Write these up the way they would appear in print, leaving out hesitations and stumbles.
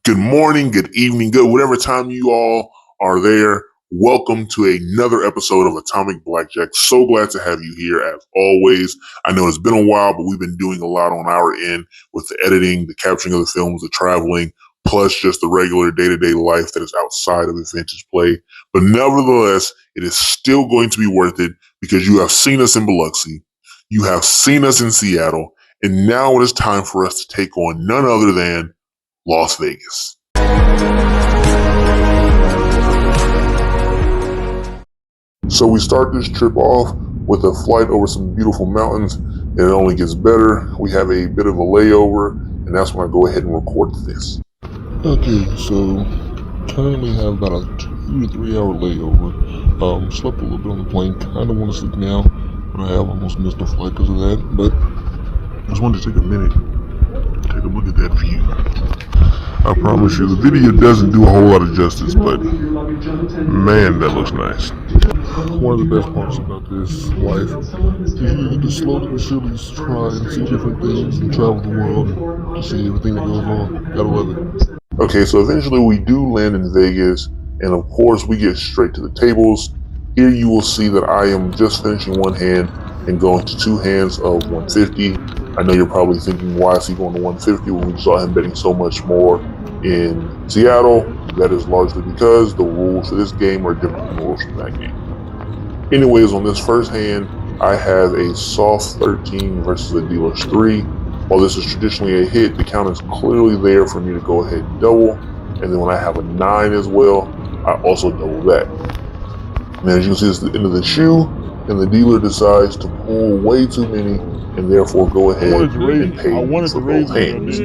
Good morning, good evening, good whatever time you all are there. Welcome to another episode of Atomic Blackjack. So glad to have you here as always. I know it's been a while, but we've been doing a lot on our end with the editing, the capturing of the films, the traveling, plus just the regular day-to-day life that is outside of vintage play. But nevertheless, it is still going to be worth it because you have seen us in Biloxi, you have seen us in Seattle, and now it is time for us to take on none other than Las Vegas. So we start this trip off with a flight over some beautiful mountains, and it only gets better. We have a bit of a layover, and that's when I go ahead and record this. Okay, so currently have about a 2 to 3 hour layover. Slept a little bit on the plane, kind of want to sleep now, but I have almost missed the flight because of that. But I just wanted to take a minute, take a look at that view. I promise you, the video doesn't do a whole lot of justice, but man, that looks nice. One of the best parts about this life is you get to slowly but surely try and see different things and travel the world and see everything that goes on. Gotta love it. Okay, so eventually we do land in Vegas, and of course we get straight to the tables. Here you will see that I am just finishing one hand and going to two hands of 150. I know you're probably thinking, why is he going to 150 when we saw him betting so much more in Seattle? That is largely because the rules for this game are different than the rules from that game. Anyways, on this first hand, I have a soft 13 versus a dealer's 3. While this is traditionally a hit, the count is clearly there for me to go ahead and double. And then when I have a 9 as well, I also double that. And as you can see, it's the end of the shoe, and the dealer decides to pull way too many and therefore go ahead and pay for both hands.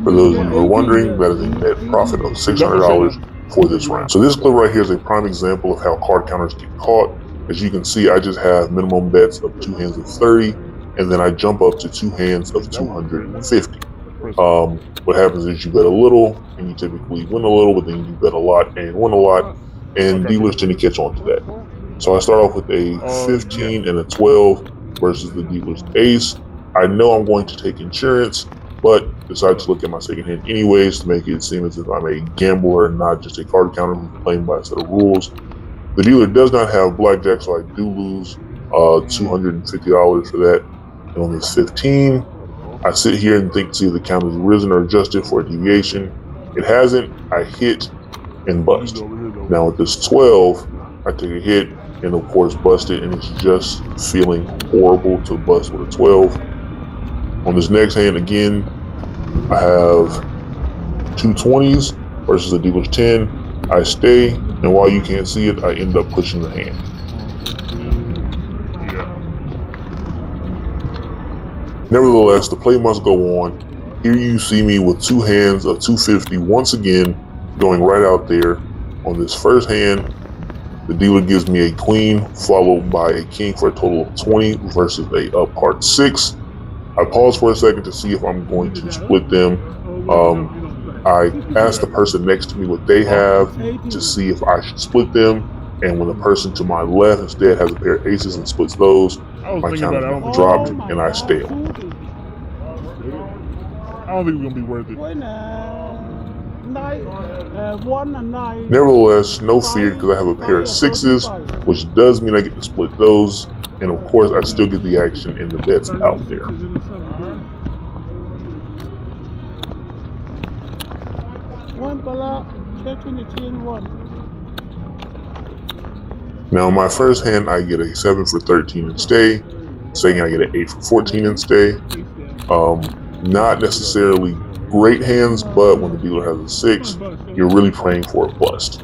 For those of you who are wondering, that is a net profit of $600 for this round. So this clip right here is a prime example of how card counters get caught. As you can see, I just have minimum bets of two hands of 30, and then I jump up to two hands of 250. What happens is you bet a little, and you typically win a little, but then you bet a lot and win a lot, and dealers tend to catch on to that. So I start off with a 15 and a 12 versus the dealer's ace. I know I'm going to take insurance, but decide to look at my second hand anyways to make it seem as if I'm a gambler and not just a card counter who's playing by a set of rules. The dealer does not have blackjack, so I do lose $250 for that. And on this 15, I sit here and think to see if the count has risen or adjusted for a deviation. It hasn't. I hit and bust. Now with this 12, I take a hit and of course bust it, and it's just feeling horrible to bust with a 12. On this next hand again, I have two 20s versus the dealer's 10. I stay, and while you can't see it, I end up pushing the hand. Nevertheless, the play must go on. Here you see me with two hands of 250 once again, going right out there. On this first hand, the dealer gives me a queen followed by a king for a total of 20 versus a up card 6. I pause for a second to see if I'm going to split them. I ask the person next to me what they have to see if I should split them, and when the person to my left instead has a pair of aces and splits those, my count is dropped and I stale. I don't think it's gonna be worth it. Nevertheless, no fear, because I have a pair of 6s, which does mean I get to split those, and of course I still get the action in the bets out there. Now in my first hand, I get a 7 for 13 and stay. Second, I get an 8 for 14 and stay. Not necessarily great hands, but when the dealer has a 6, you're really praying for a bust.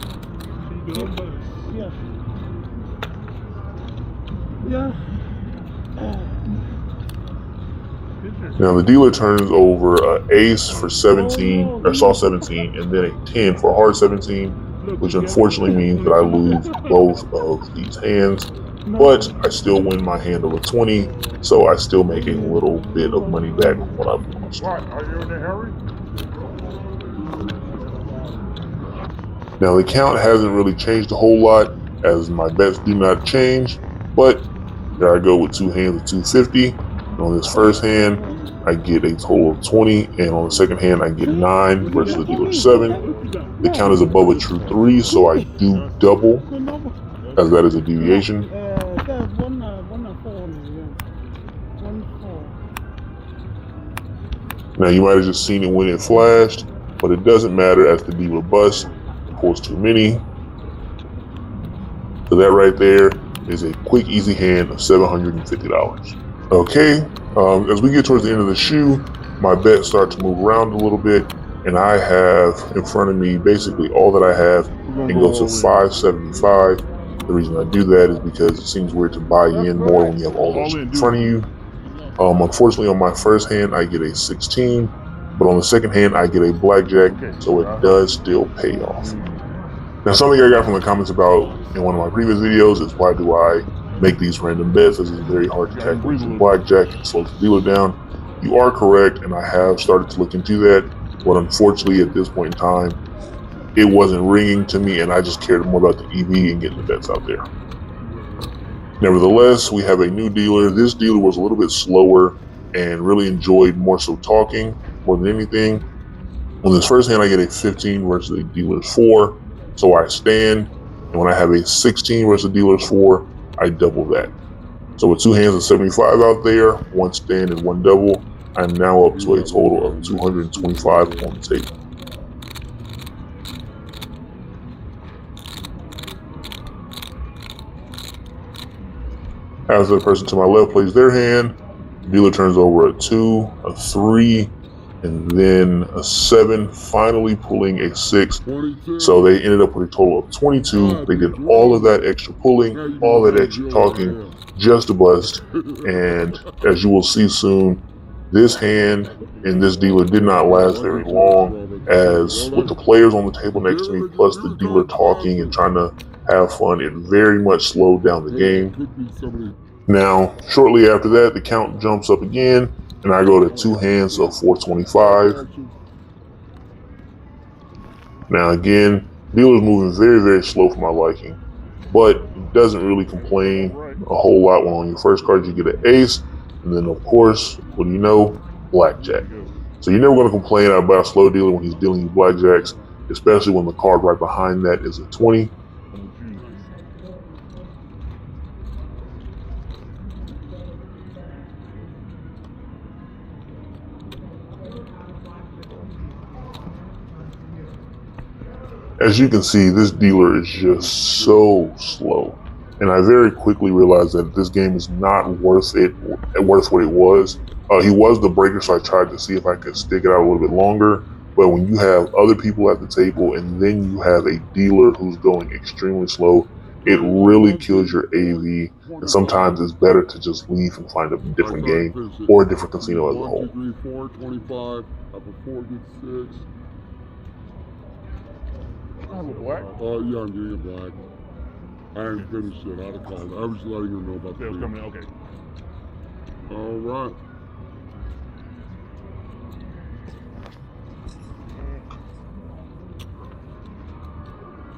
Now the dealer turns over an ace for 17, or saw 17, and then a 10 for a hard 17, which unfortunately means that I lose both of these hands, but I still win my hand of a 20, so I still make a little bit of money back from what I've lost. Are you in a hurry? Now the count hasn't really changed a whole lot, as my bets do not change, but there I go with two hands of 250. And on this first hand, I get a total of 20, and on the second hand, I get 9 versus the dealer's 7. The count is above a true 3, so I do double, as that is a deviation. Now, you might have just seen it when it flashed, but it doesn't matter as the dealer busts, pulls too many. So that right there is a quick, easy hand of $750. Okay, as we get towards the end of the shoe, my bets start to move around a little bit, and I have in front of me basically all that I have and go to 575. The reason I do that is because it seems weird to buy in more when you have all those in front of you. Unfortunately, on my first hand, I get a 16, but on the second hand, I get a blackjack, so it does still pay off. Now, something I got from the comments about in one of my previous videos is why do I make these random bets, as it's very hard to calculate the blackjack and slows the dealer down. You are correct, and I have started to look into that, but unfortunately at this point in time, it wasn't ringing to me, and I just cared more about the EV and getting the bets out there. Nevertheless, we have a new dealer. This dealer was a little bit slower and really enjoyed more so talking more than anything. On this first hand, I get a 15 versus the dealer's 4, so I stand, and when I have a 16 versus the dealer's 4, I double that. So with 2 hands of 75 out there, 1 stand and 1 double, I'm now up to a total of 225 on the table. As the person to my left plays their hand, the dealer turns over a 2, a 3, and then a 7, finally pulling a 6. So they ended up with a total of 22. They did all of that extra pulling, all that extra talking, just to bust. And as you will see soon, this hand and this dealer did not last very long, as with the players on the table next to me, plus the dealer talking and trying to have fun, it very much slowed down the game. Now, shortly after that, the count jumps up again, and I go to 2 hands of 425. Now again, dealer's moving very, very slow for my liking, but it doesn't really complain a whole lot when on your first card you get an ace, and then of course, what do you know? Blackjack. So you're never going to complain about a slow dealer when he's dealing you blackjacks, especially when the card right behind that is a 20. As you can see, this dealer is just so slow, and I very quickly realized that this game is not worth what it was. He was the breaker, so I tried to see if I could stick it out a little bit longer, but when you have other people at the table and then you have a dealer who's going extremely slow, it really kills your AV, and sometimes it's better to just leave and find a different game or a different casino as a whole. 1, 2, 3, 4, 25, up a 4 gets 6. I have a black. Yeah, I'm getting a black. I ain't finished it. I'd have called. I was letting her know about the Sales deal. coming in. Okay. All right.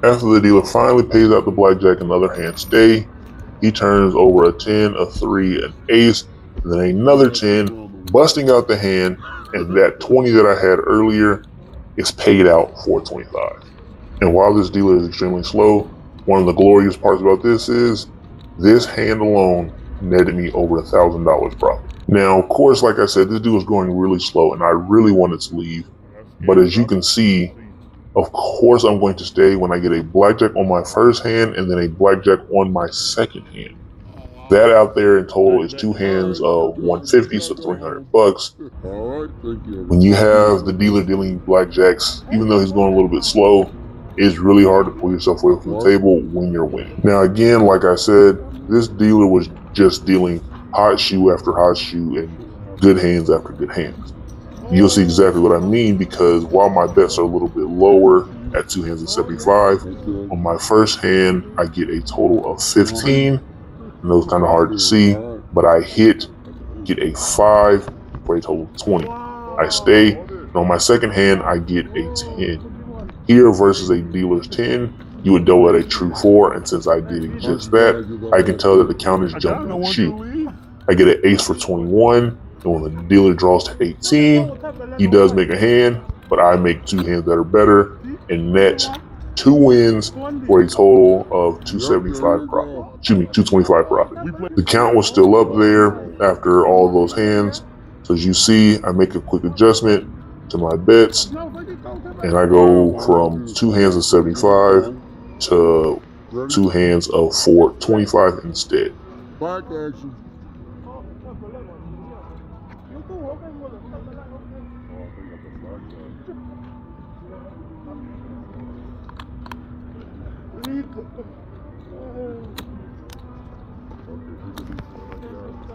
After the dealer finally pays out the blackjack and the other hand stay, he turns over a 10, a 3, an ace, and then another 10, busting out the hand, and that 20 that I had earlier is paid out for 25. And while this dealer is extremely slow, one of the glorious parts about this is this hand alone netted me over $1,000 profit. Now, of course, like I said, this dude was going really slow and I really wanted to leave. But as you can see, of course I'm going to stay when I get a blackjack on my first hand and then a blackjack on my second hand. That out there in total is 2 hands of 150, so $300. All right, thank you. When you have the dealer dealing blackjacks, even though he's going a little bit slow, it's really hard to pull yourself away from the table when you're winning. Now again, like I said, this dealer was just dealing hot shoe after hot shoe and good hands after good hands. You'll see exactly what I mean, because while my bets are a little bit lower at 2 hands of 75, on my first hand I get a total of 15, and those kind of hard to see, but I get a 5 for a total of 20. I stay, and on my second hand I get a 10. Here versus a dealer's 10, you would double at a true 4, and since I did just that, I can tell that the count is jumping in the shoe. I get an ace for 21, And when the dealer draws to 18, he does make a hand, but I make two hands that are better and net 2 wins for a total of 275 profit. Excuse me, 225 profit. The count was still up there after all those hands. So as you see, I make a quick adjustment to my bets, and I go from 2 hands of 75 to 2 hands of 425 instead. Black action.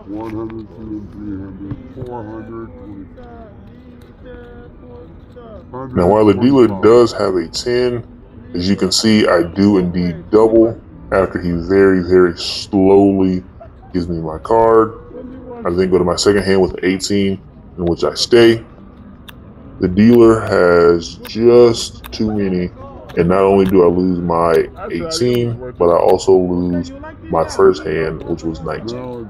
$100, $200, $300, $400. Now, while the dealer does have a 10, as you can see, I do indeed double after he very slowly gives me my card. I then go to my second hand with an 18, in which I stay. The dealer has just too many, and not only do I lose my 18, but I also lose my first hand, which was 19.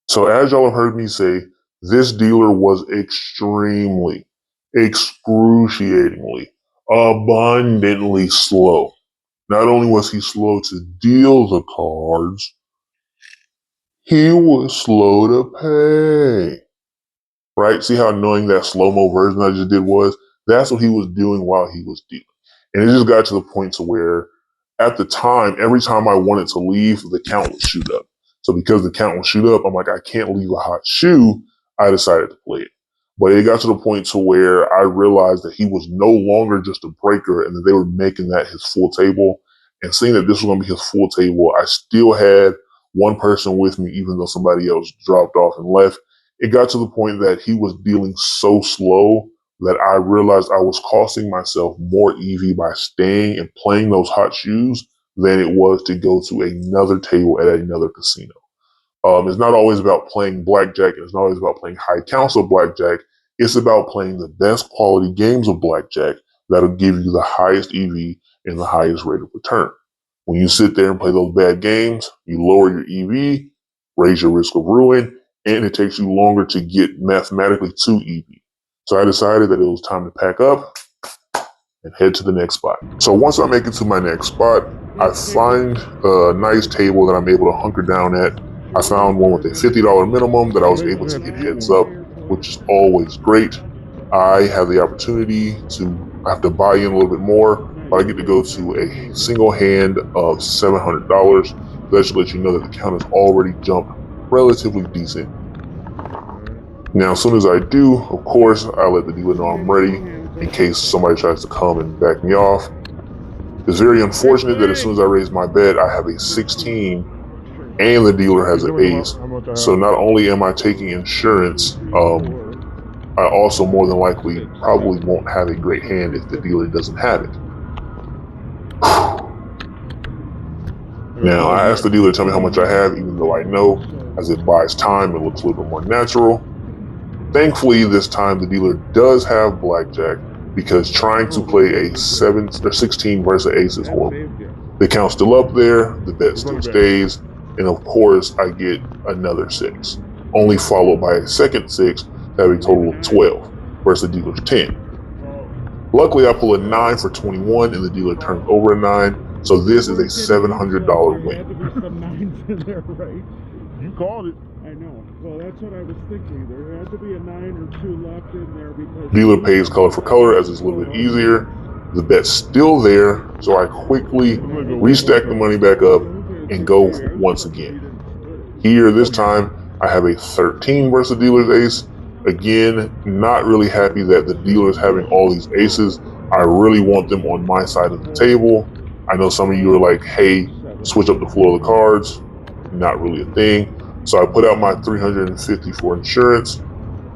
So as y'all have heard me say, this dealer was extremely, excruciatingly, abundantly slow. Not only was he slow to deal the cards, he was slow to pay. Right? See how annoying that slow-mo version I just did was? That's what he was doing while he was dealing. And it just got to the point to where at the time, every time I wanted to leave, the count would shoot up. So because the count would shoot up, I'm like, I can't leave a hot shoe. I decided to play it. But it got to the point to where I realized that he was no longer just a breaker and that they were making that his full table. And seeing that this was going to be his full table, I still had one person with me, even though somebody else dropped off and left. It got to the point that he was dealing so slow that I realized I was costing myself more EV by staying and playing those hot shoes than it was to go to another table at another casino. It's not always about playing blackjack, and it's not always about playing high counts of blackjack. It's about playing the best quality games of blackjack that'll give you the highest EV and the highest rate of return. When you sit there and play those bad games, you lower your EV, raise your risk of ruin, and it takes you longer to get mathematically to EV. So I decided that it was time to pack up and head to the next spot. So once I make it to my next spot, I find a nice table that I'm able to hunker down at. I found one with a $50 minimum that I was able to get heads up, which is always great. I have the opportunity to, I have to buy in a little bit more, but I get to go to a single hand of $700. That should let you know that the count has already jumped relatively decent. Now, as soon as I do, of course, I let the dealer know I'm ready in case somebody tries to come and back me off. It's very unfortunate that as soon as I raise my bet, I have a 16 and the dealer has an ace. So not only am I taking insurance, I also more than likely probably won't have a great hand if the dealer doesn't have it. Now, I asked the dealer to tell me how much I have, even though I know as it buys time, it looks a little bit more natural. Thankfully, this time the dealer does have blackjack because trying to play a 16 versus ace is horrible. The count's still up there, the bet still stays, and of course I get another 6, only followed by a second 6 to have a total of 12 versus the dealer's 10. Luckily, I pull a 9 for 21 and the dealer turns over a 9, so this is a $700 win. You called it. I know. Well, that's what I was thinking. There had to be a 9 or 2 left in there because Dealer pays color for color as it's a little bit easier. The bet's still there, so I quickly restack the money back up and go once again. Here, this time, I have a 13 versus the dealer's ace. Again, not really happy that the dealer is having all these aces. I really want them on my side of the table. I know some of you are like, hey, switch up the flow of the cards. Not really a thing. So I put out my $350 for insurance.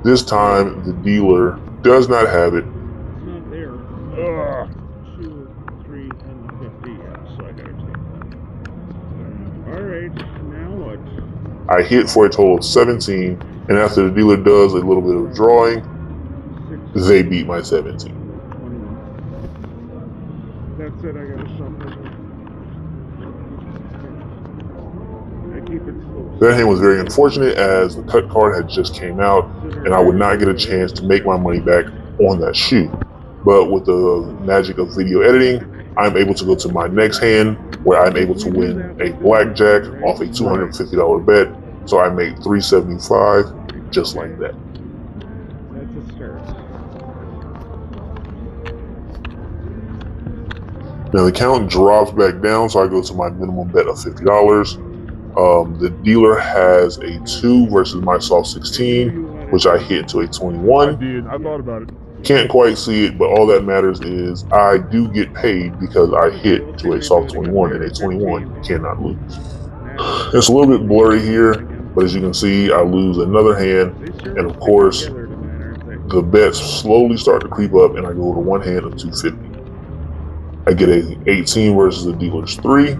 This time, the dealer does not have it. not there. 2, 3, and the 50. Yeah, so I gotta take that. All right. Now what? I hit for a total of 17, and after the dealer does a little bit of drawing, they beat my 17. 21. That's it. I gotta shuffle. I That hand was very unfortunate as the cut card had just came out and I would not get a chance to make my money back on that shoe. But with the magic of video editing, I'm able to go to my next hand where I'm able to win a blackjack off a $250 bet. So I made $375 just like that. That's a start. Now the count drops back down, so I go to my minimum bet of $50. The dealer has a 2 versus my soft 16, which I hit to a 21. I did. I thought about it. Can't quite see it, but all that matters is I do get paid because I hit to a soft 21, and a 21 cannot lose. It's a little bit blurry here, but as you can see, I lose another hand, and of course, the bets slowly start to creep up, and I go to one hand of 250. I get a 18 versus the dealer's 3.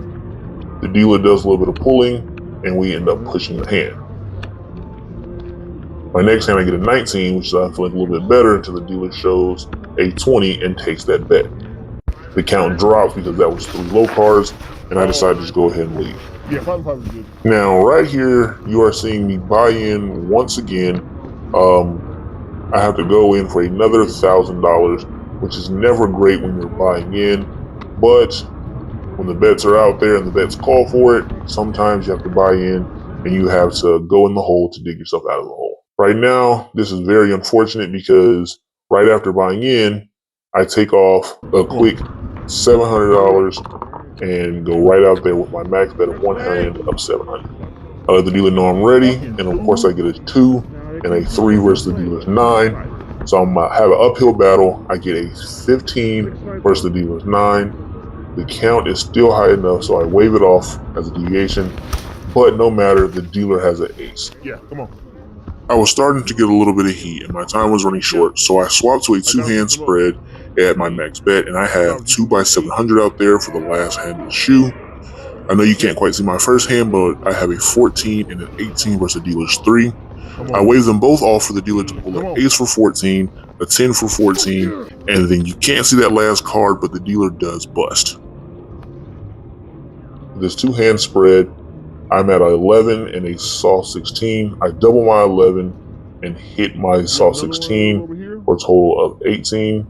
The dealer does a little bit of pulling, and we end up pushing the hand. My next hand I get a 19, which I feel like a little bit better until the dealer shows a 20 and takes that bet. The count drops because that was 3 low cards, and I decided to just go ahead and leave. Yeah, 5 is good. Now, right here, you are seeing me buy in once again. I have to go in for another $1,000, which is never great when you're buying in, but when the bets are out there and the bets call for it, sometimes you have to buy in and you have to go in the hole to dig yourself out of the hole. Right now, this is very unfortunate because right after buying in, I take off a quick $700 and go right out there with my max bet of one hand of 700. I let the dealer know I'm ready, and of course I get a 2 and a 3 versus the dealer's 9. So I'm gonna have an uphill battle. I get a 15 versus the dealer's 9. The count is still high enough, so I wave it off as a deviation. But no matter, the dealer has an ace. Yeah, come on. I was starting to get a little bit of heat, and my time was running short, so I swapped to a 2-hand spread at my max bet, and I have 2 by 700 out there for the last hand of the shoe. I know you can't quite see my first hand, but I have a 14 and an 18 versus the dealer's 3. I wave them both off for the dealer to pull an ace for 14, a 10 for 14, and then you can't see that last card, but the dealer does bust. This 2-hand spread, I'm at 11 and a soft 16. I double my 11 and hit my soft 16 for a total of 18.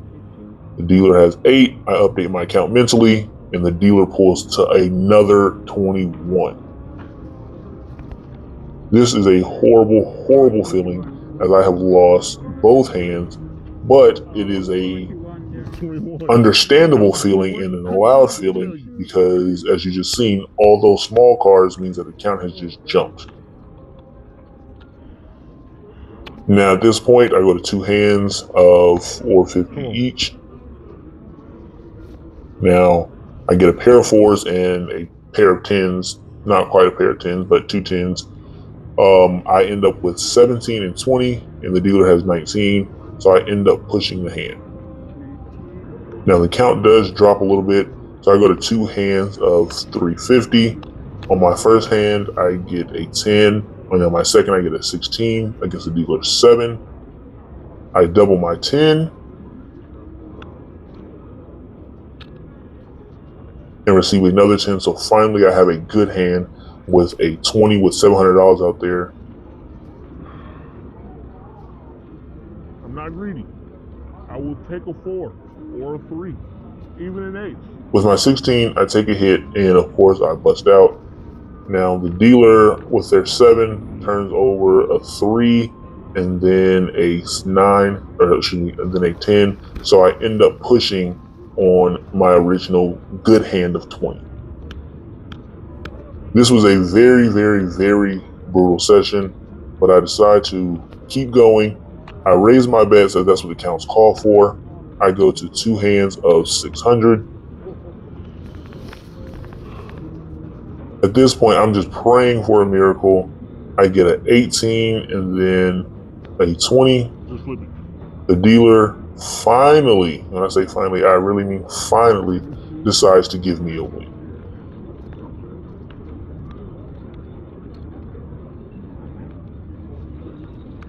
The dealer has 8. I update my account mentally, and the dealer pulls to another 21. This is a horrible, horrible feeling as I have lost both hands, but it is a understandable feeling and an allowed feeling because, as you just seen, all those small cards means that the count has just jumped. Now at this point, I go to 2 hands of 450 each. Now I get a pair of 4s and a pair of 10s, not quite a pair of 10s, but 2 10s. I end up with 17 and 20, and the dealer has 19, so I end up pushing the hand. Now the count does drop a little bit, so I go to 2 hands of 350. On my first hand, I get a 10, and on my second, I get a 16 against the dealer's 7. I double my 10 and receive another 10, so finally I have a good hand with a 20 with $700 out there. I'm not greedy. I will take a 4 or a 3, even an 8. With my 16, I take a hit, and of course I bust out. Now the dealer with their 7 turns over a 3 and then a 9, or excuse me, and then a 10. So I end up pushing on my original good hand of 20. This was a very, very, very brutal session, but I decided to keep going. I raise my bets as that's what the counts call for. I go to 2 hands of 600. At this point, I'm just praying for a miracle. I get an 18 and then a 20. The dealer finally, when I say finally, I really mean finally, decides to give me a win.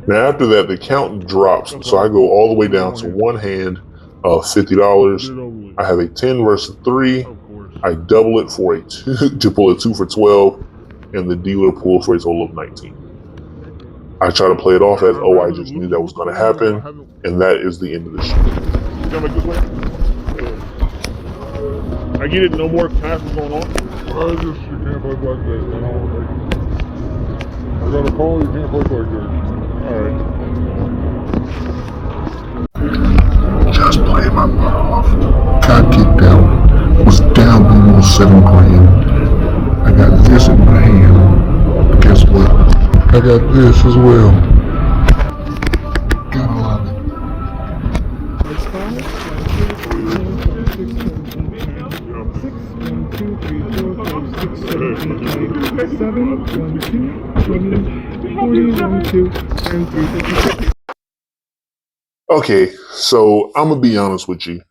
Now after that, the count drops, so I go all the way down to 1 hand of $50. I have a 10 versus 3. I double it for a 2 to pull a 2 for 12. and the dealer pulls for a total of 19. I try to play it off as, oh, I just knew that was going to happen, and that is the end of the show. Come like this way. I get it. No more class is going on. I just, you can't play blackjack, you know. Like, I got a call, you can't play blackjack. All right. Just played my butt off. Got kicked out. Was down almost $7 grand. I got this in my hand. But guess what? I got this as well. Gotta love it. Okay, so I'm gonna be honest with you.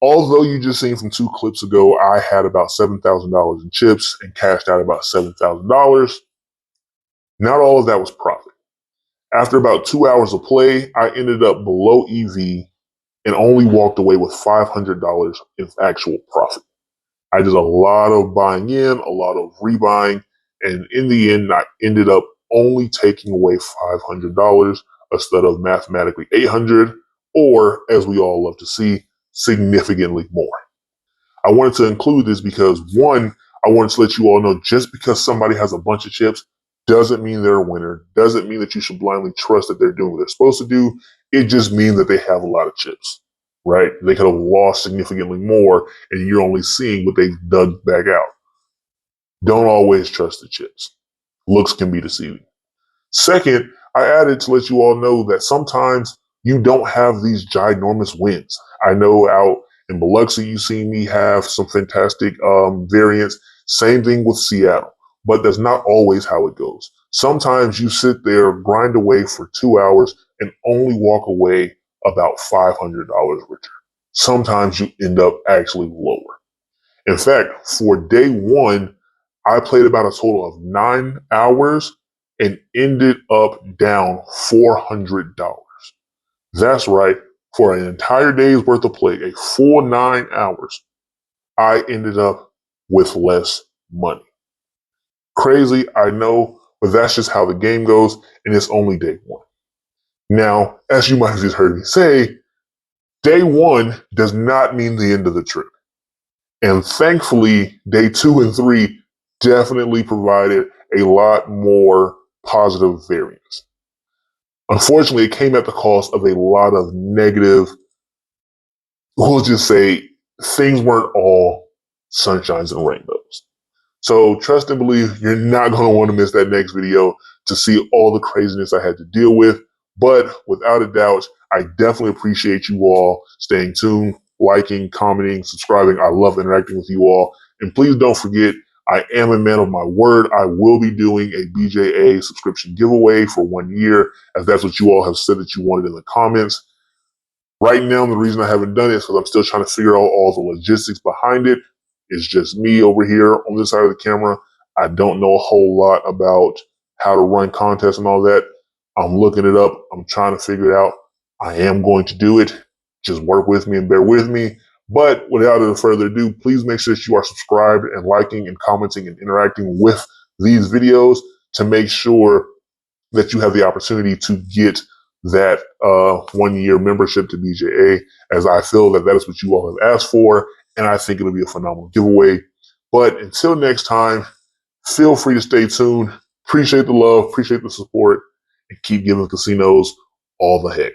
Although you just seen from 2 clips ago, I had about $7,000 in chips and cashed out about $7,000. Not all of that was profit. After about 2 hours of play, I ended up below EV and only walked away with $500 in actual profit. I did a lot of buying in, a lot of rebuying, and in the end, I ended up only taking away $500 instead of mathematically $800, or as we all love to see, significantly more. I wanted to include this because, one, I wanted to let you all know just because somebody has a bunch of chips doesn't mean they're a winner, doesn't mean that you should blindly trust that they're doing what they're supposed to do. It just means that they have a lot of chips, right? They could have lost significantly more and you're only seeing what they've dug back out. Don't always trust the chips. Looks can be deceiving. Second, I added to let you all know that sometimes you don't have these ginormous wins. I know out in Biloxi, you see me have some fantastic variants. Same thing with Seattle, but that's not always how it goes. Sometimes you sit there, grind away for 2 hours and only walk away about $500 richer. Sometimes you end up actually lower. In fact, for day one, I played about a total of 9 hours and ended up down $400. That's right. For an entire day's worth of play, a full 9 hours, I ended up with less money. Crazy, I know, but that's just how the game goes, and it's only day one. Now, as you might have just heard me say, day one does not mean the end of the trip. And thankfully, day 2 and 3 definitely provided a lot more positive variance. Unfortunately, it came at the cost of a lot of negative, we'll just say things weren't all sunshines and rainbows. So trust and believe you're not going to want to miss that next video to see all the craziness I had to deal with. But without a doubt, I definitely appreciate you all staying tuned, liking, commenting, subscribing. I love interacting with you all. And please don't forget, I am a man of my word. I will be doing a BJA subscription giveaway for 1 year, as that's what you all have said that you wanted in the comments. Right now, the reason I haven't done it is because I'm still trying to figure out all the logistics behind it. It's just me over here on this side of the camera. I don't know a whole lot about how to run contests and all that. I'm looking it up. I'm trying to figure it out. I am going to do it. Just work with me and bear with me. But without further ado, please make sure that you are subscribed and liking and commenting and interacting with these videos to make sure that you have the opportunity to get that 1 year membership to BJA, as I feel that that is what you all have asked for, and I think it'll be a phenomenal giveaway. But until next time, feel free to stay tuned. Appreciate the love, appreciate the support, and keep giving casinos all the heck.